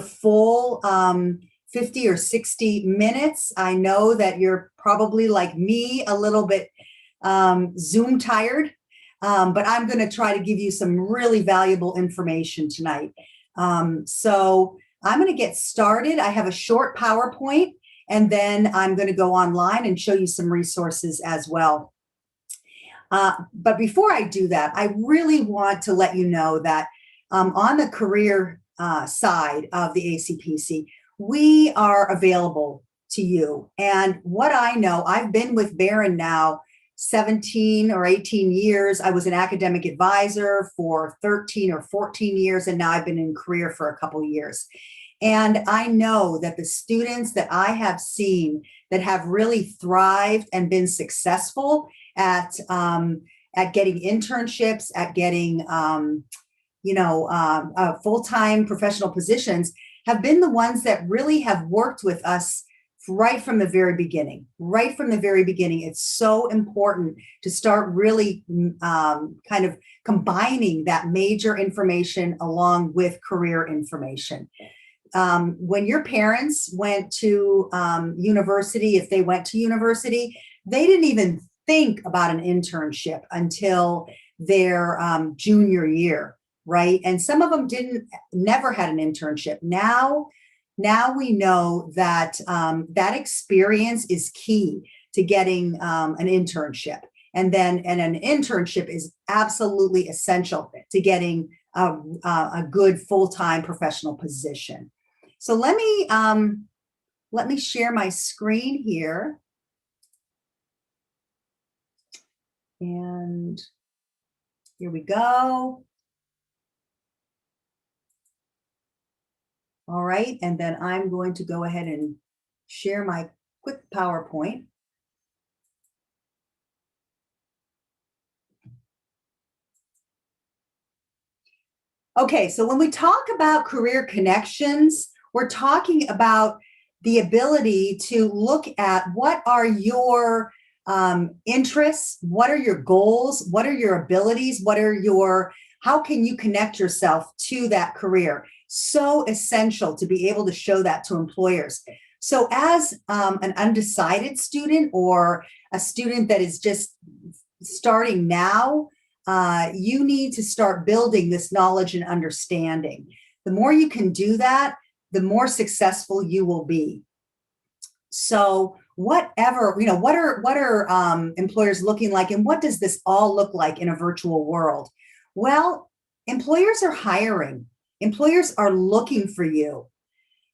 full 50 or 60 minutes. I know that you're probably like me, a little bit Zoom tired, but I'm going to try to give you some really valuable information tonight. So I'm going to get started. I have a short PowerPoint, and then I'm going to go online and show you some resources as well. But before I do that, I really want to let you know that on the career side of the ACPC, we are available to you. And what I know, I've been with Barron now 17 or 18 years. I was an academic advisor for 13 or 14 years, and now I've been in career for a couple of years. And I know that the students that I have seen that have really thrived and been successful at getting internships, at getting full-time professional positions, have been the ones that really have worked with us right from the very beginning. Right from the very beginning, it's so important to start really kind of combining that major information along with career information. When your parents went to university, if they went to university, they didn't even think about an internship until their junior year, right? And some of them never had an internship. Now we know that that experience is key to getting an internship. And an internship is absolutely essential to getting a good full-time professional position. So let me share my screen here. And here we go. All right, and then I'm going to go ahead and share my quick PowerPoint. Okay, so when we talk about career connections, we're talking about the ability to look at what are your interests, what are your goals, what are your abilities, how can you connect yourself to that career? So essential to be able to show that to employers. So as an undecided student or a student that is just starting now, you need to start building this knowledge and understanding. The more you can do that, the more successful you will be. So what are employers looking like, and what does this all look like in a virtual world? Well, employers are hiring. Employers are looking for you.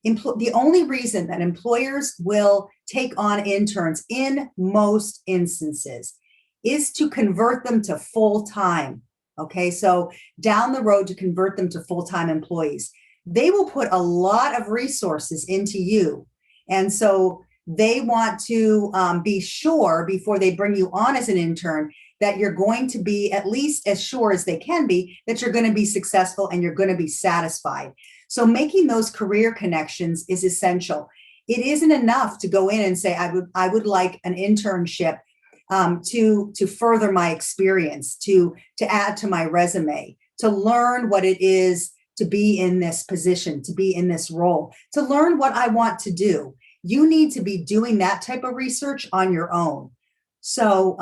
The only reason that employers will take on interns in most instances is to convert them to full-time. Okay, so down the road to convert them to full-time employees. They will put a lot of resources into you. And so they want to be sure before they bring you on as an intern that you're going to be at least as sure as they can be that you're going to be successful and you're going to be satisfied. So making those career connections is essential. It isn't enough to go in and say, I would like an internship to further my experience, to add to my resume, to learn what it is to be in this position, to be in this role, to learn what I want to do. You need to be doing that type of research on your own. So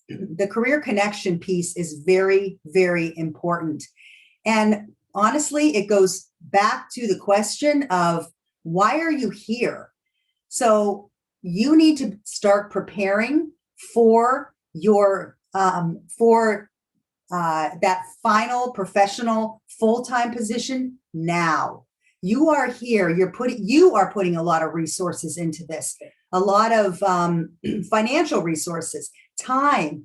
the career connection piece is very, very important. And honestly, it goes back to the question of why are you here? So you need to start preparing for your that final professional full-time position now. You are here. You are putting a lot of resources into this, a lot of financial resources, time,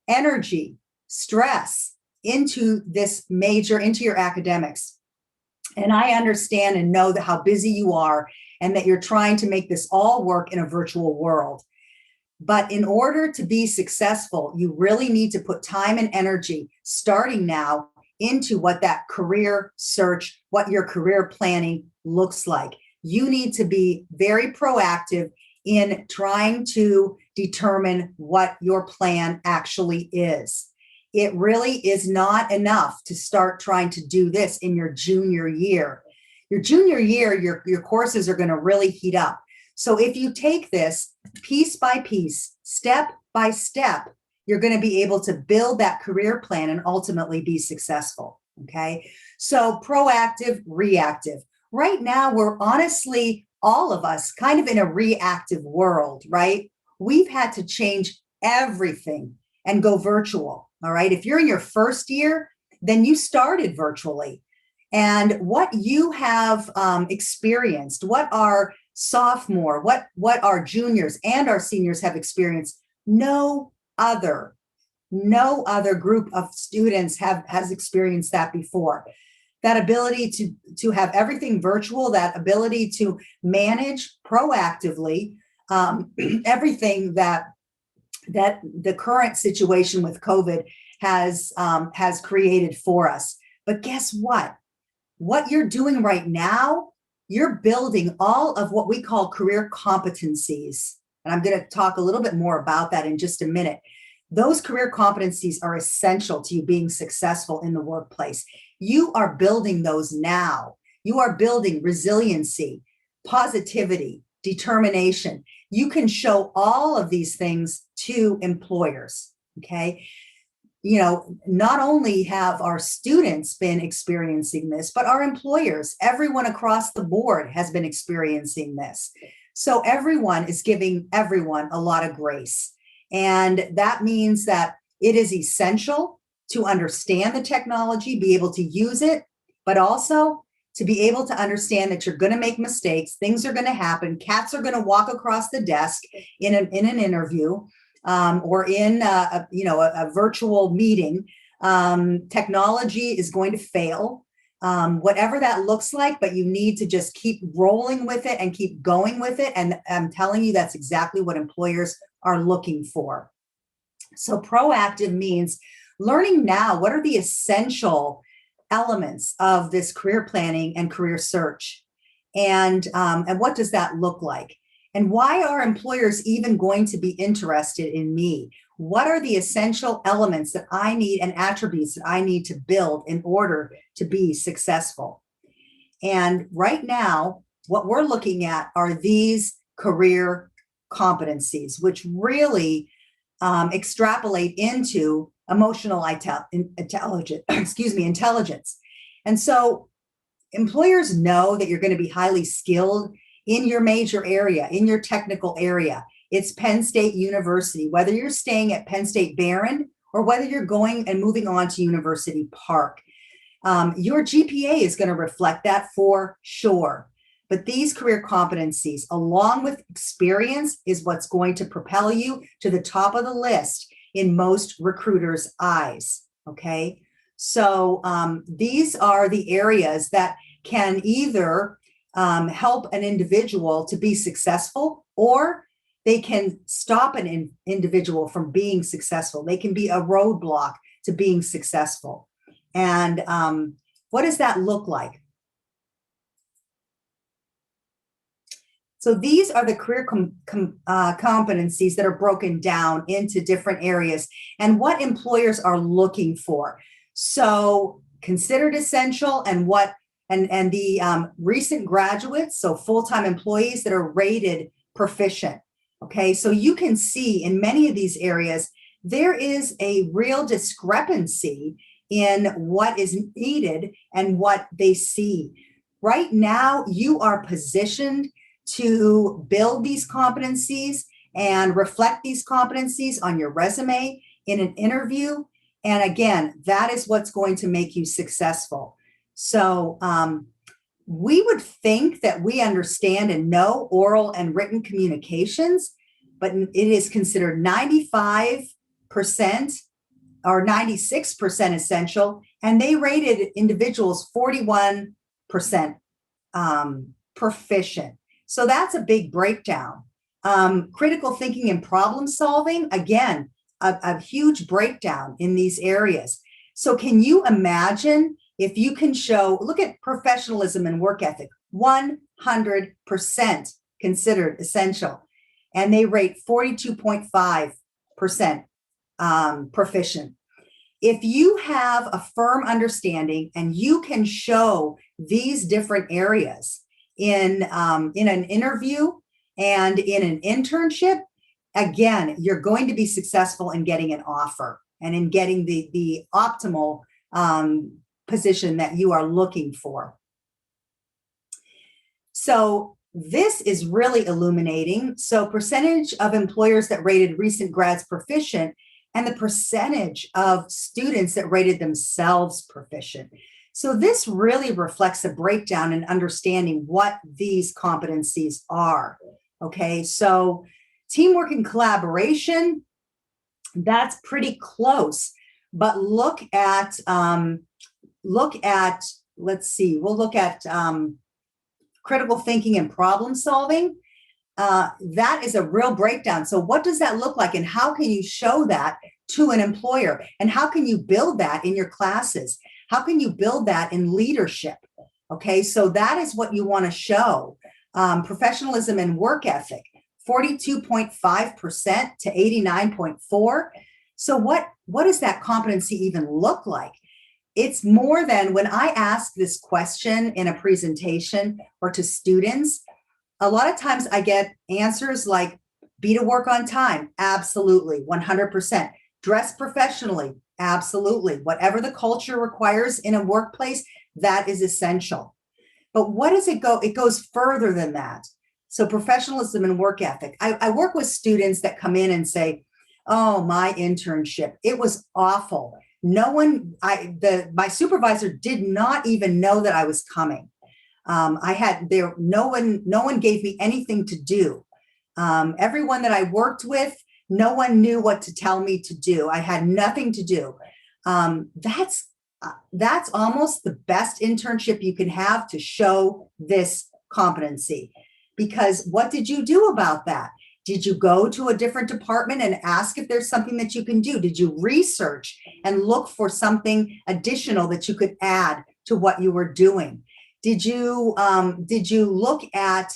energy, stress into your academics. And I understand and know that how busy you are and that you're trying to make this all work in a virtual world. But in order to be successful, you really need to put time and energy starting now into what that career search, what your career planning looks like. You need to be very proactive in trying to determine what your plan actually is. It really is not enough to start trying to do this in your junior year. Your junior year, your courses are going to really heat up. So if you take this piece by piece, step by step, you're going to be able to build that career plan and ultimately be successful. Okay. So proactive, reactive. Right now, we're honestly, all of us, kind of in a reactive world, right? We've had to change everything and go virtual. All right. If you're in your first year, then you started virtually. And what you have experienced, what our sophomore, what our juniors and our seniors have experienced, no other group of students has experienced that before. That ability to have everything virtual, that ability to manage proactively everything that the current situation with COVID has created for us. But guess what? What you're doing right now, you're building all of what we call career competencies. And I'm going to talk a little bit more about that in just a minute. Those career competencies are essential to you being successful in the workplace. You are building those now. You are building resiliency, positivity, determination. You can show all of these things to employers, okay? You know, not only have our students been experiencing this, but our employers, everyone across the board has been experiencing this. So everyone is giving everyone a lot of grace. And that means that it is essential to understand the technology, be able to use it, but also to be able to understand that you're going to make mistakes, things are going to happen, cats are going to walk across the desk in an interview. Or in a virtual meeting, technology is going to fail, whatever that looks like, but you need to just keep rolling with it and keep going with it. And I'm telling you, that's exactly what employers are looking for. So proactive means learning now what are the essential elements of this career planning and career search, and what does that look like? And why are employers even going to be interested in me? What are the essential elements that I need and attributes that I need to build in order to be successful? And right now, what we're looking at are these career competencies, which really extrapolate into emotional intelligence. And so employers know that you're going to be highly skilled in your major area, in your technical area. It's Penn State University, whether you're staying at Penn State Barron or whether you're going and moving on to University Park. Your GPA is going to reflect that for sure. But these career competencies, along with experience, is what's going to propel you to the top of the list in most recruiters' eyes, okay? So these are the areas that can either help an individual to be successful, or they can stop an individual from being successful. They can be a roadblock to being successful. And what does that look like? So these are the career competencies that are broken down into different areas and what employers are looking for. So considered essential, and the recent graduates, so full-time employees that are rated proficient. Okay, so you can see in many of these areas, there is a real discrepancy in what is needed and what they see. Right now, you are positioned to build these competencies and reflect these competencies on your resume in an interview. And again, that is what's going to make you successful. So we would think that we understand and know oral and written communications, but it is considered 95% or 96% essential, and they rated individuals 41% proficient. So that's a big breakdown. Critical thinking and problem solving, again, a huge breakdown in these areas. So can you imagine if you can show, look at professionalism and work ethic, 100% considered essential. And they rate 42.5% proficient. If you have a firm understanding and you can show these different areas in an interview and in an internship, again, you're going to be successful in getting an offer and in getting the optimal position that you are looking for. So this is really illuminating. So percentage of employers that rated recent grads proficient and the percentage of students that rated themselves proficient. So this really reflects a breakdown in understanding what these competencies are. Okay, so teamwork and collaboration, that's pretty close. But look at, let's see, we'll look at critical thinking and problem solving. That is a real breakdown. So what does that look like, and how can you show that to an employer, and how can you build that in your classes? How can you build that in leadership? Okay, so that is what you want to show. Professionalism and work ethic, 42.5% to 89.4%. So what does that competency even look like? It's more than, when I ask this question in a presentation or to students, a lot of times I get answers like, be to work on time, absolutely, 100%. Dress professionally, absolutely. Whatever the culture requires in a workplace, that is essential. But what does it go? It goes further than that. So professionalism and work ethic. I work with students that come in and say, oh, my internship, it was awful. My supervisor did not even know that I was coming. No one gave me anything to do. Everyone that I worked with, no one knew what to tell me to do. I had nothing to do. That's almost the best internship you can have to show this competency. Because what did you do about that? Did you go to a different department and ask if there's something that you can do? Did you research and look for something additional that you could add to what you were doing? Did you look at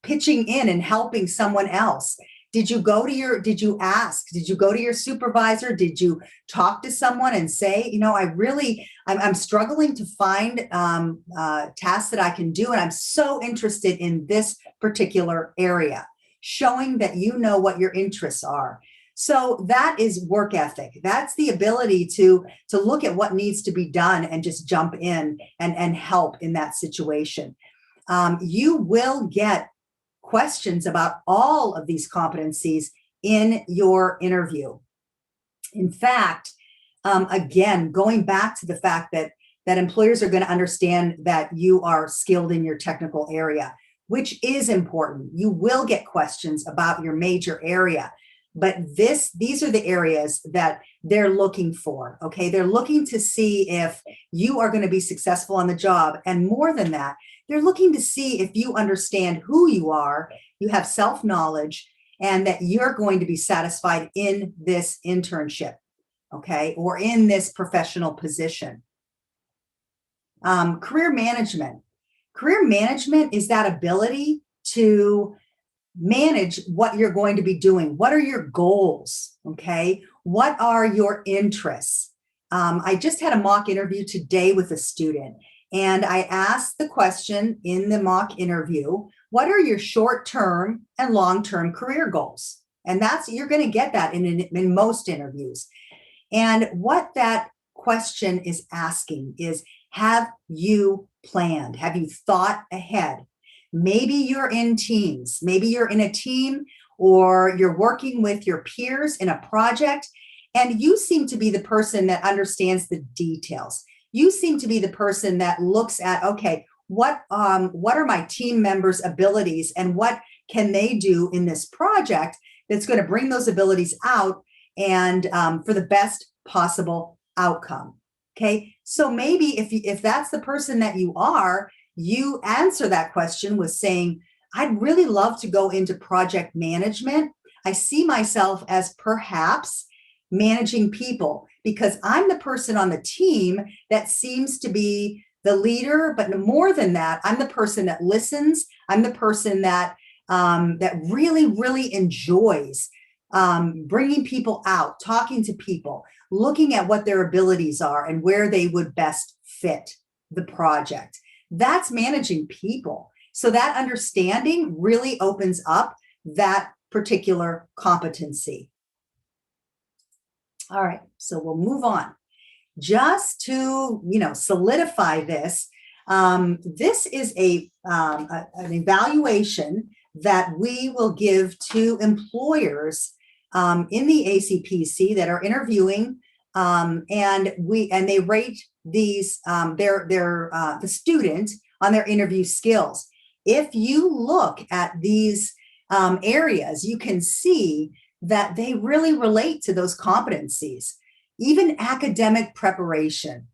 pitching in and helping someone else? Did you go to did you go to your supervisor? Did you talk to someone and say, I'm struggling to find tasks that I can do, and I'm so interested in this particular area, showing that you know what your interests are. So that is work ethic. That's the ability to look at what needs to be done and just jump in and help in that situation. You will get questions about all of these competencies in your interview. In fact, again, going back to the fact that employers are going to understand that you are skilled in your technical area, which is important. You will get questions about your major area, but these are the areas that they're looking for. Okay, they're looking to see if you are going to be successful on the job, and more than that, they're looking to see if you understand who you are, you have self-knowledge, and that you're going to be satisfied in this internship, okay, or in this professional position. Career management. Career management is that ability to manage what you're going to be doing. What are your goals, okay? What are your interests? I just had a mock interview today with a student, and I asked the question in the mock interview, what are your short-term and long-term career goals? And you're going to get that in most interviews. And what that question is asking is, have you planned? Have you thought ahead? Maybe you're in teams. Maybe you're in a team, or you're working with your peers in a project, and you seem to be the person that understands the details. You seem to be the person that looks at, okay, what are my team members' abilities, and what can they do in this project that's going to bring those abilities out and for the best possible outcome. Okay, so maybe if that's the person that you are, you answer that question with saying, I'd really love to go into project management. I see myself as perhaps managing people, because I'm the person on the team that seems to be the leader, but more than that, I'm the person that listens. I'm the person that really, really enjoys bringing people out, talking to people, looking at what their abilities are and where they would best fit. the project. That's managing people. So that understanding really opens up that particular competency. All right, so we'll move on. Just to, solidify this, this is an evaluation that we will give to employers in the ACPC that are interviewing, and they rate these the student on their interview skills. If you look at these areas, you can see that they really relate to those competencies. Even academic preparation.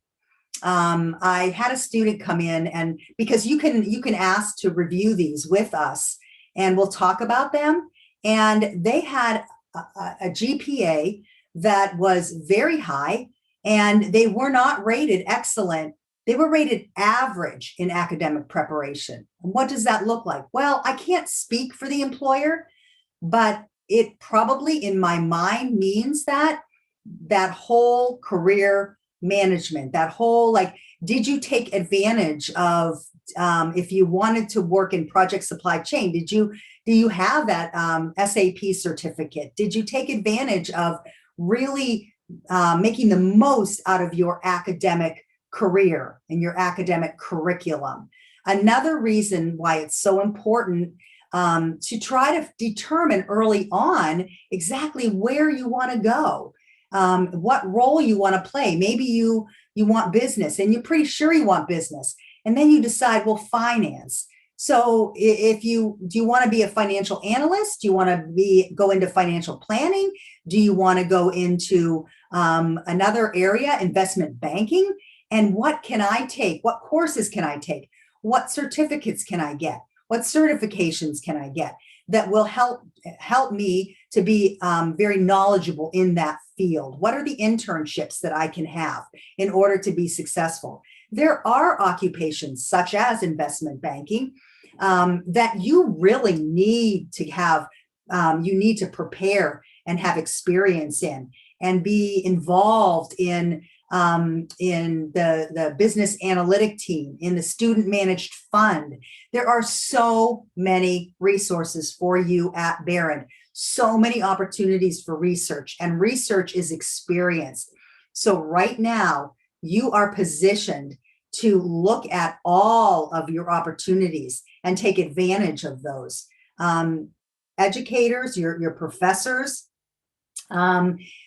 I had a student come in, and because you can ask to review these with us, and we'll talk about them. And they had a GPA that was very high, and they were not rated excellent. They were rated average in academic preparation. And what does that look like? Well, I can't speak for the employer, but it probably in my mind means that whole career management, that whole, did you take advantage of, if you wanted to work in project supply chain, do you have that SAP certificate? Did you take advantage of really making the most out of your academic career and your academic curriculum? Another reason why it's so important to try to determine early on exactly where you want to go. What role you want to play. Maybe you want business, and you're pretty sure you want business, and then you decide, well, finance. So do you want to be a financial analyst? Do you want to go into financial planning? Do you want to go into another area, investment banking? And what can I take? What courses can I take? What certificates can I get? What certifications can I get that will help me to be very knowledgeable in that field? What are the internships that I can have in order to be successful? There are occupations such as investment banking that you really need to have, you need to prepare and have experience in, and be involved in the business analytic team, in the student managed fund. There are so many resources for you at Barron, so many opportunities for research, and research is experience. So right now, you are positioned to look at all of your opportunities and take advantage of those. Educators, your professors,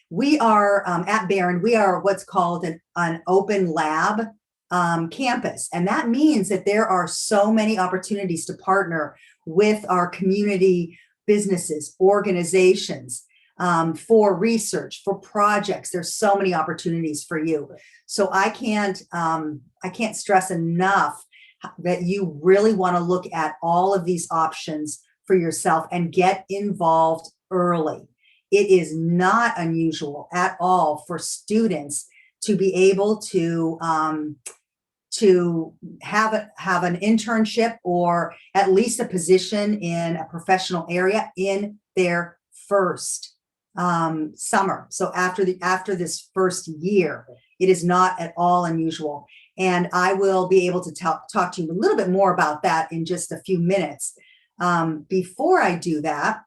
we are at Barron, we are what's called an open lab campus. And that means that there are so many opportunities to partner with our community businesses, organizations, for research, for projects. There's so many opportunities for you. So I can't stress enough that you really want to look at all of these options for yourself and get involved early. It is not unusual at all for students to be able to have an internship or at least a position in a professional area in their first summer. So after this first year, it is not at all unusual. And I will be able to talk to you a little bit more about that in just a few minutes. Before I do that,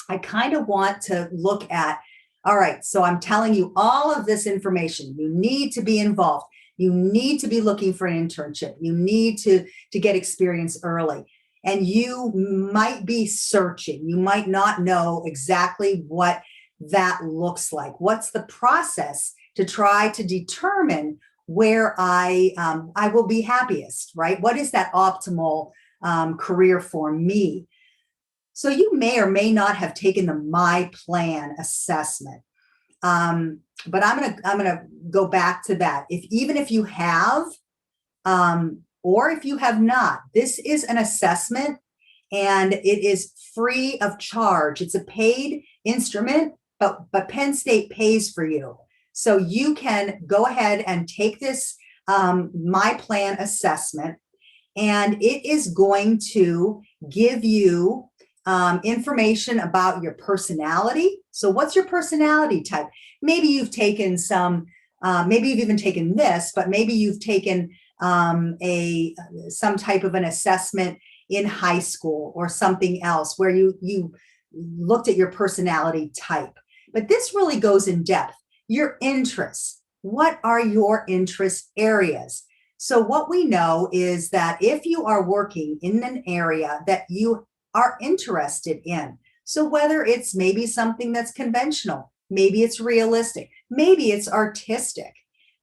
I kind of want to look at, all right, so I'm telling you all of this information. You need to be involved. You need to be looking for an internship. You need to get experience early. And you might be searching. You might not know exactly what that looks like. What's the process to try to determine where I will be happiest, right? What is that optimal career for me? So you may or may not have taken the My Plan assessment, but I'm gonna go back to that. Even if you have, or if you have not, this is an assessment, and it is free of charge. It's a paid instrument, but Penn State pays for you, so you can go ahead and take this My Plan assessment, and it is going to give you information about your personality. So what's your personality type? Maybe you've taken maybe you've even taken this, but maybe you've taken some type of an assessment in high school or something else where you looked at your personality type. But this really goes in depth. Your interests. What are your interest areas? So what we know is that if you are working in an area that you are interested in, so whether it's maybe something that's conventional, maybe it's realistic, maybe it's artistic,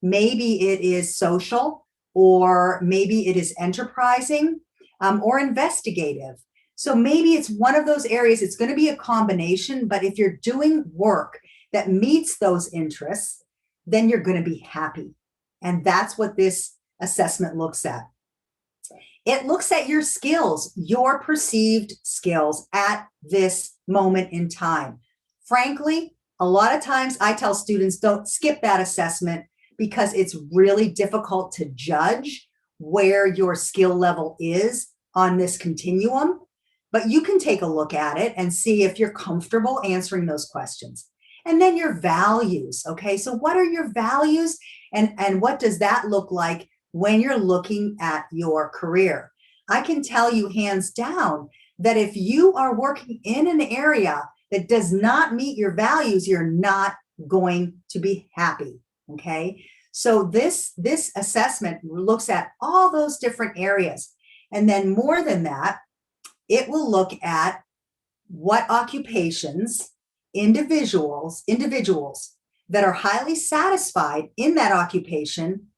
maybe it is social, or maybe it is enterprising, or investigative. So maybe it's one of those areas. It's going to be a combination, but if you're doing work that meets those interests, then you're going to be happy. And that's what this assessment looks at. It looks at your skills, your perceived skills at this moment in time. Frankly, a lot of times I tell students, don't skip that assessment because it's really difficult to judge where your skill level is on this continuum. But you can take a look at it and see if you're comfortable answering those questions. And then your values, okay? So what are your values and what does that look like when you're looking at your career? I can tell you hands down that if you are working in an area that does not meet your values, you're not going to be happy, okay? So this assessment looks at all those different areas. And then more than that, it will look at what occupations, individuals that are highly satisfied in that occupation,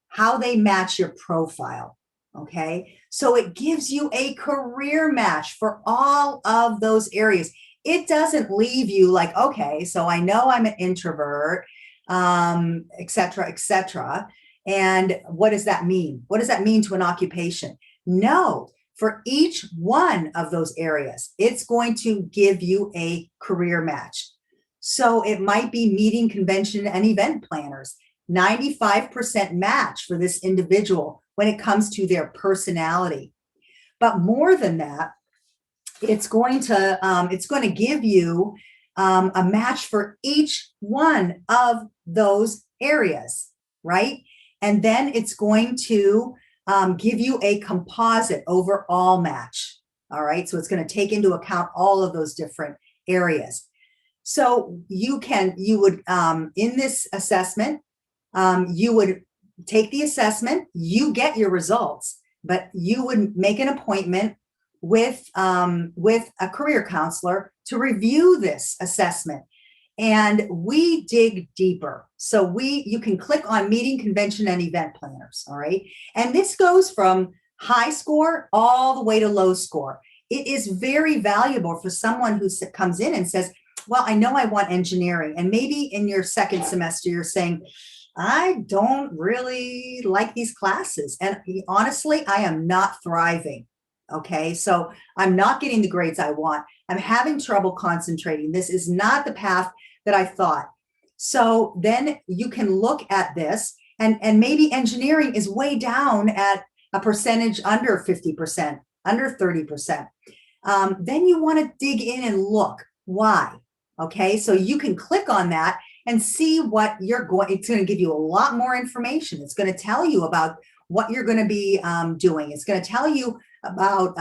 how they match your profile, okay? So it gives you a career match for all of those areas. It doesn't leave you like, okay, so I know I'm an introvert, et cetera, et cetera. And what does that mean? What does that mean to an occupation? No, for each one of those areas, it's going to give you a career match. So it might be meeting convention and event planners, 95% match for this individual when it comes to their personality. But more than that, it's going to give you a match for each one of those areas, right? And then it's going to give you a composite overall match. All right. So it's going to take into account all of those different areas. So you would, in this assessment, you would take the assessment, you get your results, but you would make an appointment with a career counselor to review this assessment. And we dig deeper. So you can click on meeting convention and event planners, all right? And this goes from high score all the way to low score. It is very valuable for someone who comes in and says, well, I know I want engineering. And maybe in your second semester, you're saying, I don't really like these classes. And honestly, I am not thriving. Okay, so I'm not getting the grades I want. I'm having trouble concentrating. This is not the path that I thought. So then you can look at this, and maybe engineering is way down at a percentage under 50%, under 30%. Then you want to dig in and look why. Okay, so you can click on that and see what it's going to give you a lot more information. It's going to tell you about what you're going to be doing. It's going to tell you about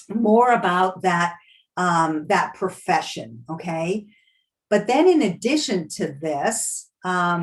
more about that profession, okay? But then in addition to this, let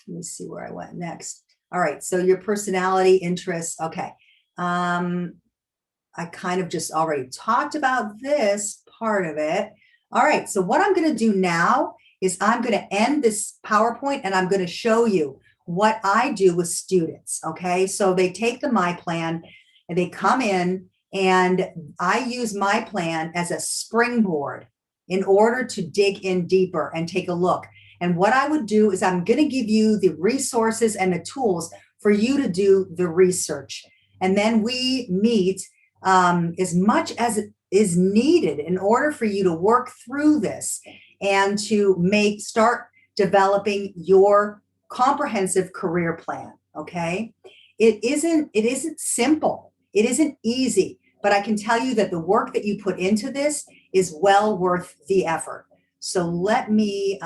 me see where I went next. All right, so your personality, interests, okay. I kind of just already talked about this part of it. All right, so what I'm going to do now is I'm going to end this PowerPoint and I'm going to show you what I do with students, okay? So they take the My Plan and they come in, and I use My Plan as a springboard in order to dig in deeper and take a look. And what I would do is I'm going to give you the resources and the tools for you to do the research. And then we meet as much as it is needed in order for you to work through this and to start developing your comprehensive career plan, okay? It isn't simple. It isn't easy, but I can tell you that the work that you put into this is well worth the effort. So let me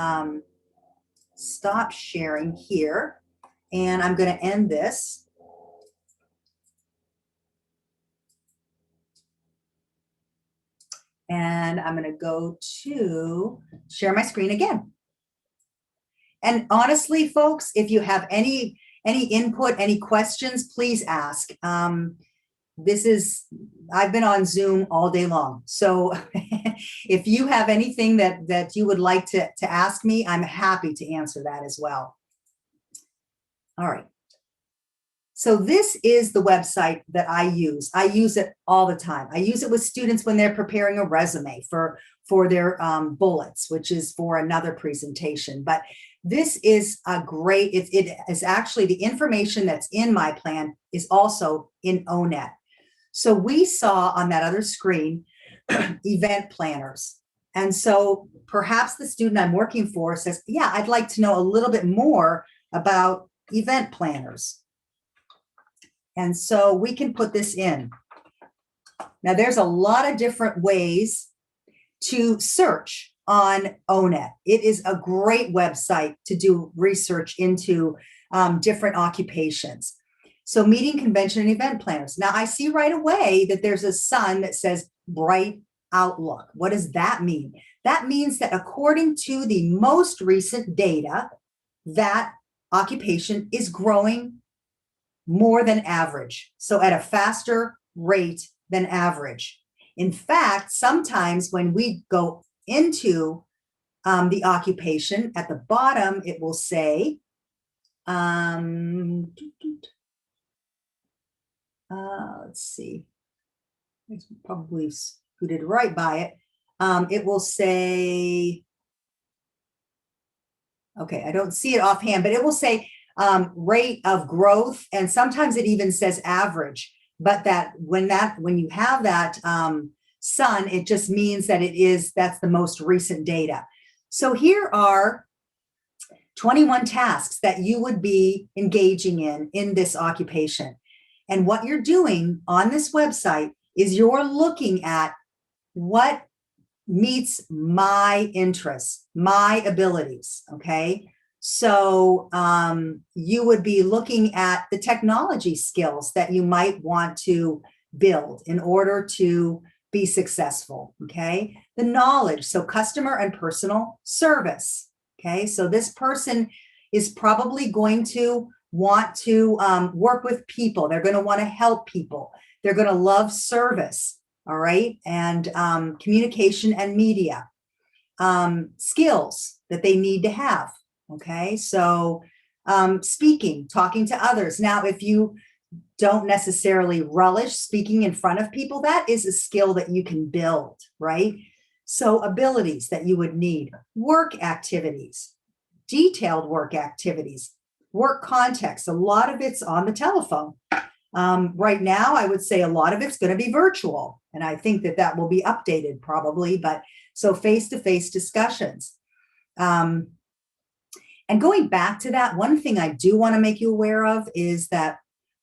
stop sharing here. And I'm going to end this. And I'm going to go to share my screen again. And honestly, folks, if you have any input, any questions, please ask. I've been on Zoom all day long. So if you have anything that you would like to ask me, I'm happy to answer that as well. All right. So this is the website that I use. I use it all the time. I use it with students when they're preparing a resume for their bullets, which is for another presentation. But this is a great, it is actually the information that's in my plan is also in ONET. So we saw on that other screen, event planners. And so perhaps the student I'm working for says, yeah, I'd like to know a little bit more about event planners. And so we can put this in. Now there's a lot of different ways to search on ONET. It is a great website to do research into different occupations. So meeting, convention, and event planners. Now I see right away that there's a sun that says bright outlook. What does that mean? That means that according to the most recent data, that occupation is growing more than average. So at a faster rate than average. In fact, sometimes when we go into the occupation at the bottom, it will say, let's see, it's probably scooted right by it. It will say, okay, I don't see it offhand, but it will say rate of growth, and sometimes it even says average. But that when you have that sun, it just means that that's the most recent data. So here are 21 tasks that you would be engaging in this occupation. And what you're doing on this website is you're looking at what meets my interests, my abilities, okay? So you would be looking at the technology skills that you might want to build in order to be successful, okay? The knowledge, so customer and personal service, okay? So this person is probably going to want to work with people. They're going to want to help people. They're going to love service, all right? And communication and media. Skills that they need to have, okay? So speaking, talking to others. Now, if you don't necessarily relish speaking in front of people, that is a skill that you can build, right? So abilities that you would need, work activities, detailed work activities, work context. A lot of it's on the telephone. Right now, I would say a lot of it's going to be virtual, and I think that will be updated probably, but so face-to-face discussions. And going back to that, one thing I do want to make you aware of is that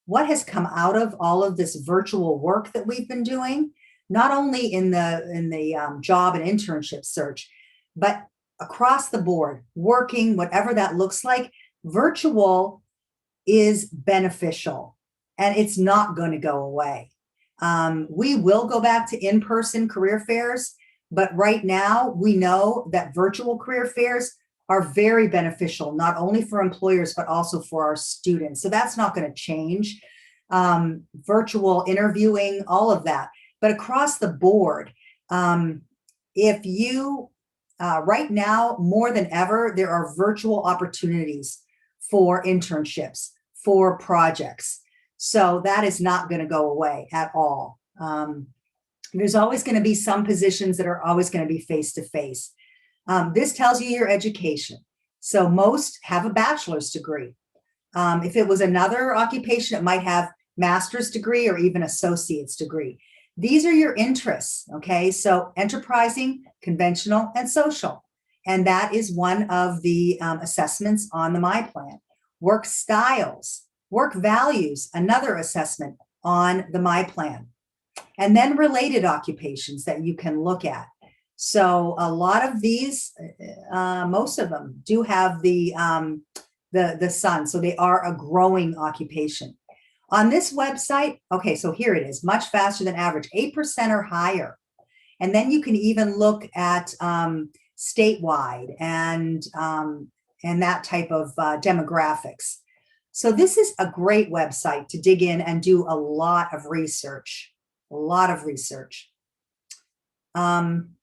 what has come out of all of this virtual work that we've been doing, not only in the job and internship search, but across the board, working, whatever that looks like, virtual is beneficial and it's not going to go away. We will go back to in-person career fairs, but right now we know that virtual career fairs are very beneficial, not only for employers, but also for our students. So that's not going to change. Virtual interviewing, all of that. But across the board, if you, right now, more than ever, there are virtual opportunities for internships, for projects. So that is not going to go away at all. There's always going to be some positions that are always going to be face-to-face. This tells you your education. So most have a bachelor's degree. If it was another occupation, it might have master's degree or even associate's degree. These are your interests, okay? So enterprising, conventional, and social. And that is one of the assessments on the My Plan. Work styles, work values, another assessment on the My Plan. And then related occupations that you can look at. So a lot of these, most of them do have the the sun. So they are a growing occupation. On this website, okay, so here it is, much faster than average, 8% or higher. And then you can even look at statewide and that type of demographics. So this is a great website to dig in and do a lot of research, a lot of research. I'm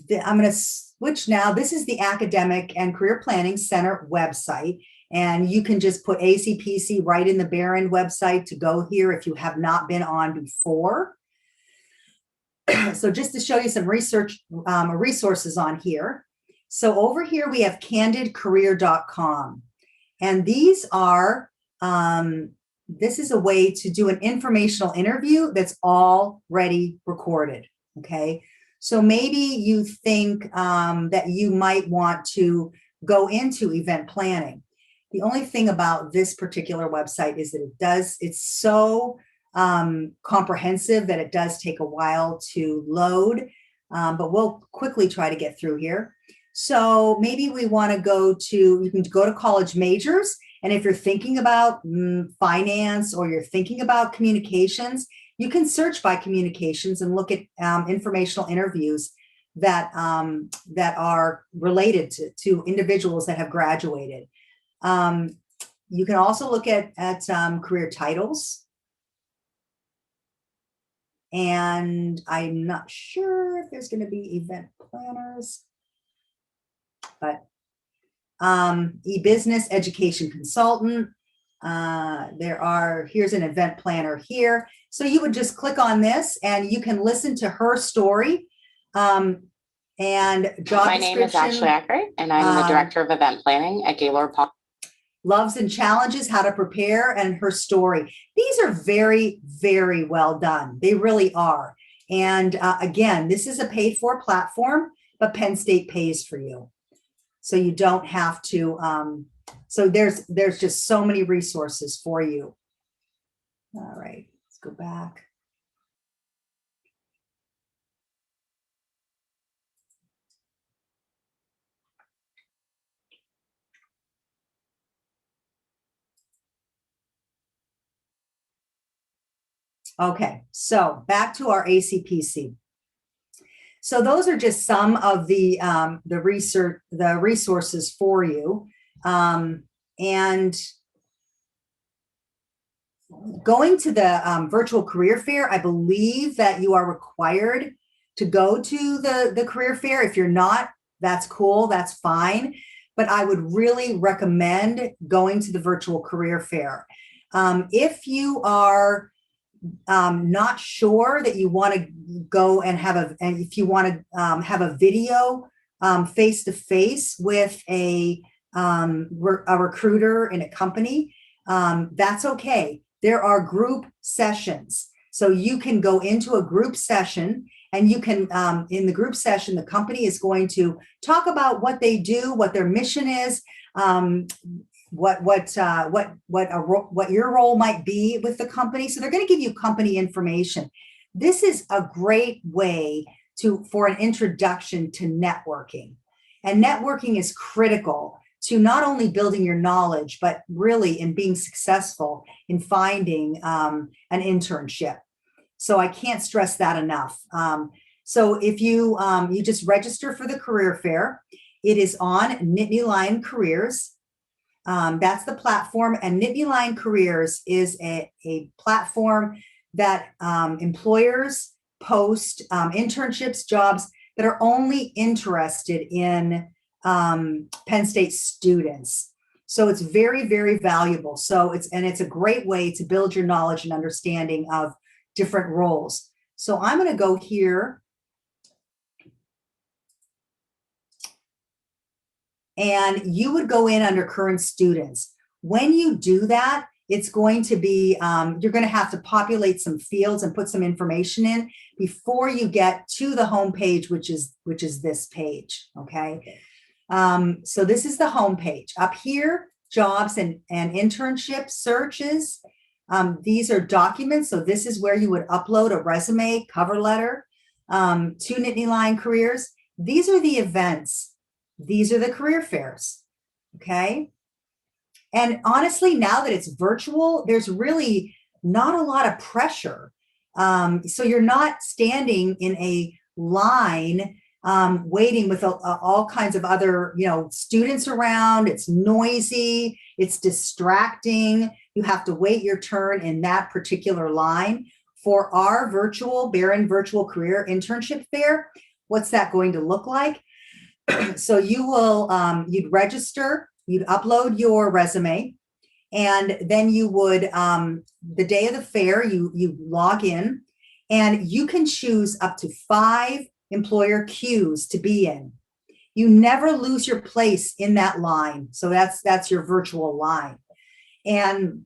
going to switch now. This is the Academic and Career Planning Center website. And you can just put ACPC right in the Barron website to go here if you have not been on before. So just to show you some research resources on here. So over here we have candidcareer.com. And these are, this is a way to do an informational interview that's already recorded, okay? So maybe you think that you might want to go into event planning. The only thing about this particular website is that it's so comprehensive that it does take a while to load, but we'll quickly try to get through here. So maybe we want to you can go to college majors. And if you're thinking about finance or you're thinking about communications, you can search by communications and look at informational interviews that are related to individuals that have graduated. You can also look at career titles. And I'm not sure if there's going to be event planners, but e-business education consultant. Here's an event planner here. So you would just click on this and you can listen to her story. And job My name is Ashley Eckert, and I'm the Director of Event Planning at Gaylord Paul. Loves and challenges, how to prepare, and her story. These are very, very well done. They really are. And again, this is a paid for platform, but Penn State pays for you. So you don't have to, so there's just so many resources for you. All right, let's go back. Okay, so back to our ACPC. So those are just some of the resources for you. And going to the virtual career fair, I believe that you are required to go to the career fair. If you're not, that's cool, that's fine. But I would really recommend going to the virtual career fair. If you are not sure that you want to go and if you want to have a video face-to-face with a recruiter in a company, that's okay. There are group sessions. So you can go into a group session and you can, in the group session, the company is going to talk about what they do, what their mission is, what your role might be with the company. So they're going to give you company information. This is a great way for an introduction to networking. And networking is critical to not only building your knowledge, but really in being successful in finding an internship. So I can't stress that enough. So if you just register for the career fair, it is on Nittany Lion Careers. That's the platform, and Nittany Lion Careers is a platform that employers post internships, jobs that are only interested in Penn State students. So it's very, very valuable. So it's a great way to build your knowledge and understanding of different roles. So I'm going to go here. And you would go in under current students. When you do that, it's going to be, you're going to have to populate some fields and put some information in before you get to the home page, which is this page, okay? So this is the home page. Up here, jobs and internship searches. These are documents. So this is where you would upload a resume, cover letter to Nittany Lion Careers. These are the events. These are the career fairs. okay? And honestly, now that it's virtual, there's really not a lot of pressure. So you're not standing in a line waiting with all kinds of other, students around. It's noisy, it's distracting. You have to wait your turn in that particular line. For our Barron Virtual Career Internship Fair, what's that going to look like? So you will, you'd register, you'd upload your resume, and then you would, the day of the fair, you log in, and you can choose up to 5 employer queues to be in. You never lose your place in that line. So that's your virtual line. And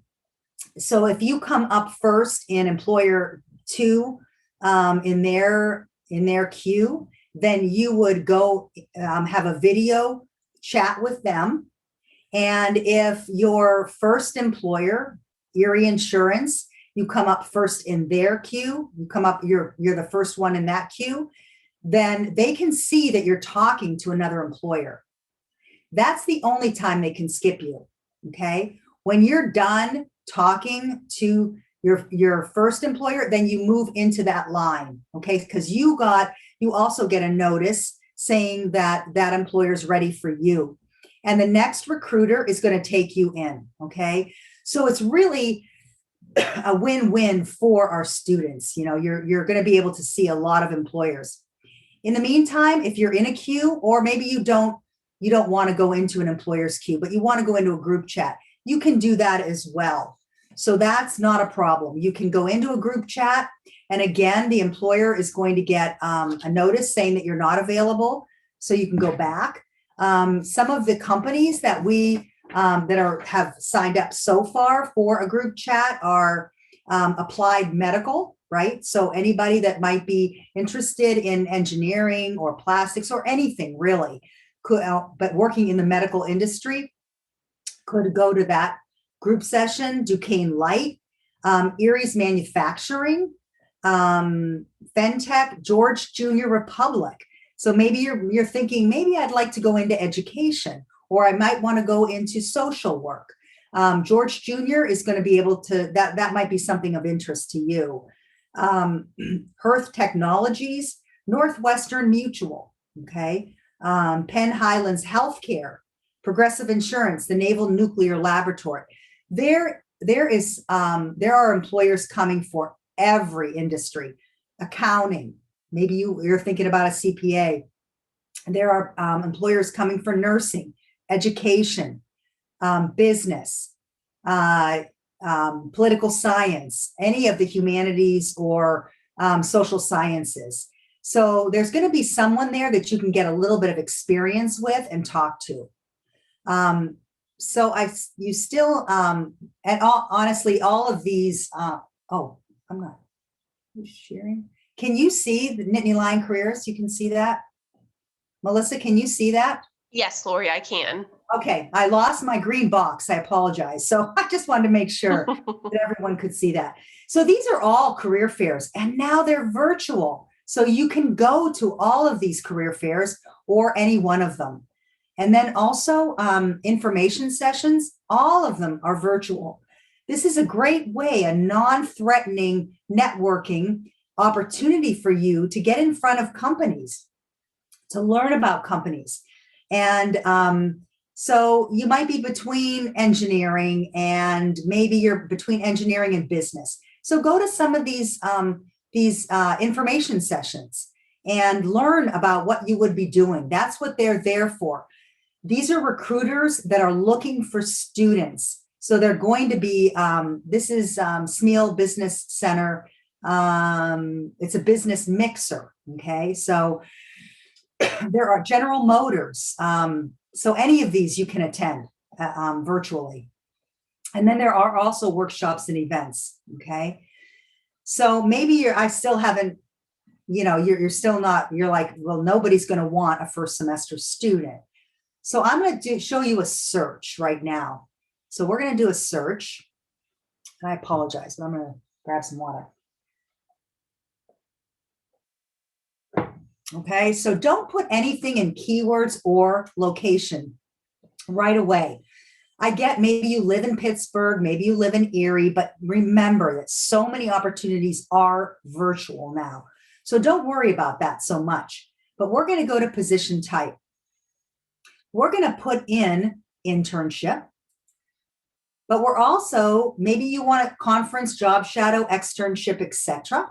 so if you come up first in employer 2 in their queue, then you would go have a video chat with them. And if your first employer, Erie Insurance, you come up first in their queue, you're the first one in that queue, then they can see that you're talking to another employer. That's the only time they can skip you, okay? When you're done talking to your first employer, then you move into that line, okay? Because you also get a notice saying that that employer is ready for you. And the next recruiter is going to take you in, okay? So it's really a win-win for our students. You're going to be able to see a lot of employers. In the meantime, if you're in a queue, or maybe you don't want to go into an employer's queue, but you want to go into a group chat, you can do that as well. So that's not a problem. You can go into a group chat, and again, the employer is going to get a notice saying that you're not available, so you can go back. Some of the companies that have signed up so far for a group chat are Applied Medical, right? So anybody that might be interested in engineering or plastics or anything really, but working in the medical industry, could go to that group session. Duquesne Light, Erie's Manufacturing, Fentech, George Junior Republic. So maybe you're thinking, maybe I'd like to go into education, or I might want to go into social work. George Junior is going to be able to, that might be something of interest to you. Hearth Technologies, Northwestern Mutual, okay? Penn Highlands Healthcare, Progressive Insurance, the Naval Nuclear Laboratory. There are employers coming for every industry. Accounting, maybe you're thinking about a CPA. There are employers coming for nursing, education, business, political science, any of the humanities or social sciences. So there's going to be someone there that you can get a little bit of experience with and talk to. Honestly, all of these, I'm not sharing. Can you see the Nittany Lion Careers? You can see that? Melissa, can you see that? Yes, Lori, I can. Okay, I lost my green box. I apologize. So I just wanted to make sure that everyone could see that. So these are all career fairs, and now they're virtual. So you can go to all of these career fairs or any one of them. And then also information sessions, all of them are virtual. This is a great way, a non-threatening networking opportunity for you to get in front of companies, to learn about companies. And so you might be between engineering, and maybe you're between engineering and business. So go to some of these information sessions and learn about what you would be doing. That's what they're there for. These are recruiters that are looking for students. So they're going to be, this is Smeal Business Center. It's a business mixer, okay? So there are General Motors. So any of these you can attend virtually. And then there are also workshops and events, okay? So maybe I still haven't, you're still not, you're like, well, nobody's going to want a first semester student. So I'm going to show you a search right now. So we're going to do a search. And I apologize, but I'm going to grab some water. Okay, so don't put anything in keywords or location. right away. I get maybe you live in Pittsburgh, maybe you live in Erie, but remember that so many opportunities are virtual now. So don't worry about that so much. But we're going to go to position type. We're going to put in internship, but we're also, maybe you want a conference, job shadow, externship, etc.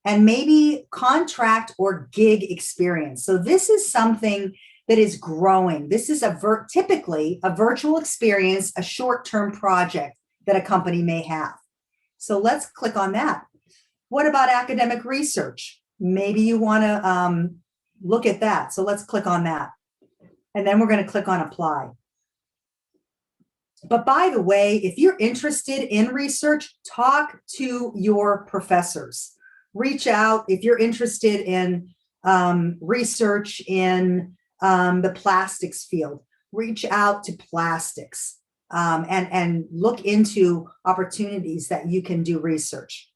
And maybe contract or gig experience. So this is something that is growing. This is typically a virtual experience, a short-term project that a company may have. So let's click on that. What about academic research? Maybe you want to look at that. So let's click on that. And then we're going to click on apply. But by the way, if you're interested in research, talk to your professors. Reach out if you're interested in research in the plastics field. Reach out to plastics and look into opportunities that you can do research.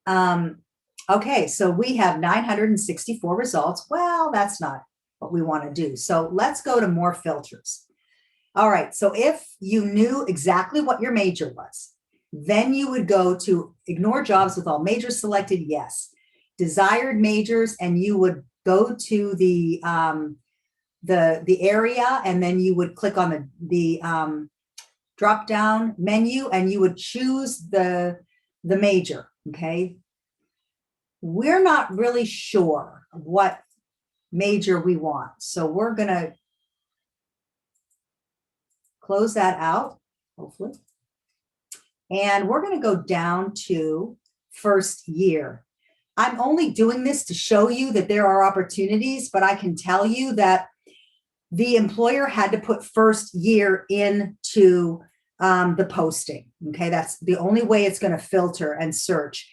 Okay, so we have 964 results. Well, that's not what we want to do. So let's go to more filters. All right, so if you knew exactly what your major was, then you would go to ignore jobs with all majors selected, yes. Desired majors, and you would go to the area, and then you would click on the drop down menu, and you would choose the major. Okay, we're not really sure what major we want, so we're gonna close that out, hopefully. And we're going to go down to first year. I'm only doing this to show you that there are opportunities, but I can tell you that the employer had to put first year into the posting. Okay, that's the only way it's going to filter and search.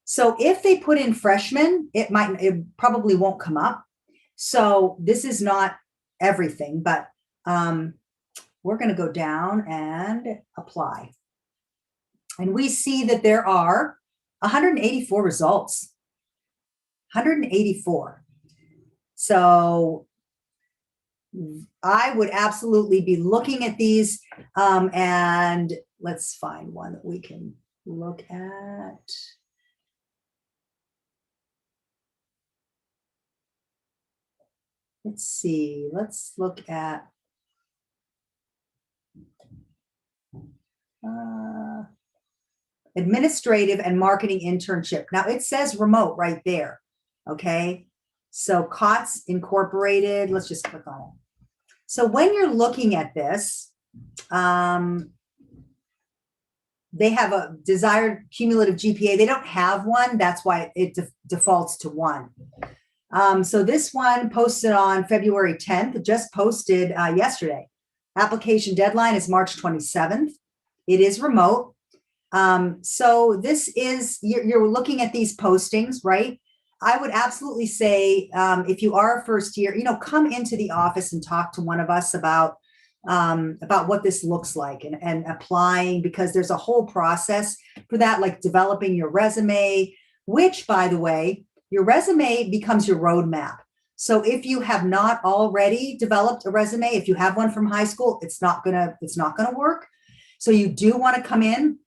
So if they put in freshman, it probably won't come up. So this is not everything, but we're going to go down and apply. And we see that there are 184 results, 184. So I would absolutely be looking at these, and let's find one that we can look at. Let's see, let's look at administrative and marketing internship. Now it says remote right there. Okay, so COTS Incorporated, let's just click on it. So when you're looking at this, they have a desired cumulative GPA. They don't have one. That's why it defaults to 1. So this one posted on February 10th, just posted yesterday. Application deadline is March 27th. It is remote. So this is, you're looking at these postings, right? I would absolutely say, if you are a first year, come into the office and talk to one of us about what this looks like and applying, because there's a whole process for that, like developing your resume, which, by the way, your resume becomes your roadmap. So if you have not already developed a resume, if you have one from high school, it's not gonna work. So you do want to come in.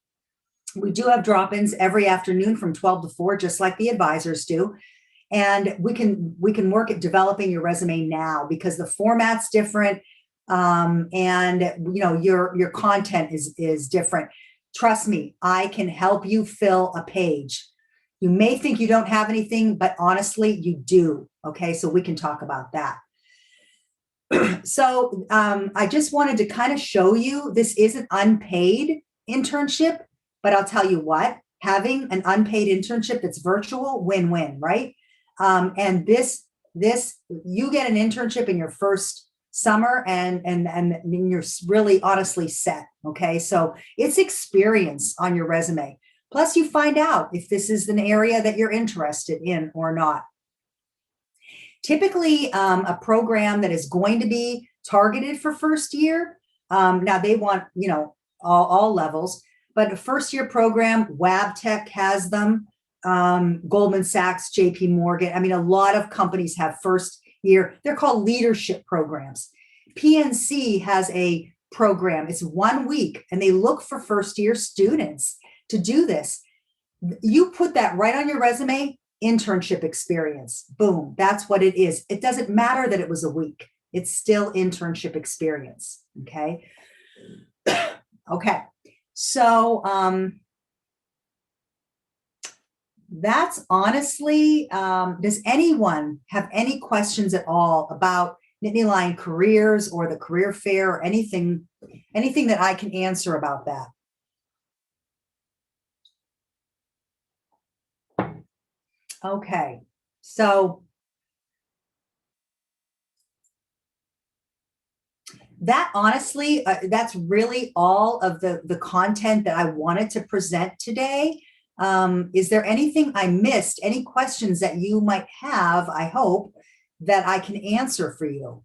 We do have drop-ins every afternoon from 12 to 4, just like the advisors do. And we can work at developing your resume now, because the format's different. And your content is different. Trust me, I can help you fill a page. You may think you don't have anything, but honestly, you do. Okay, so we can talk about that. So I just wanted to kind of show you, this is an unpaid internship, but I'll tell you what, having an unpaid internship that's virtual, win-win, right? And this you get an internship in your first summer, and you're really honestly set. Okay, so it's experience on your resume. Plus, you find out if this is an area that you're interested in or not. Typically, a program that is going to be targeted for first year. Now they want, all levels, but a first year program, Wabtec has them, Goldman Sachs, JP Morgan. I mean, a lot of companies have first year. They're called leadership programs. PNC has a program. It's 1 week, and they look for first-year students to do this. You put that right on your resume, internship experience. Boom, that's what it is. It doesn't matter that it was a week. It's still internship experience, okay? Okay, so that's honestly, does anyone have any questions at all about Nittany Lion careers or the career fair or anything that I can answer about that? Okay, so that honestly, that's really all of the content that I wanted to present today. Is there anything I missed? Any questions that you might have, I hope, that I can answer for you?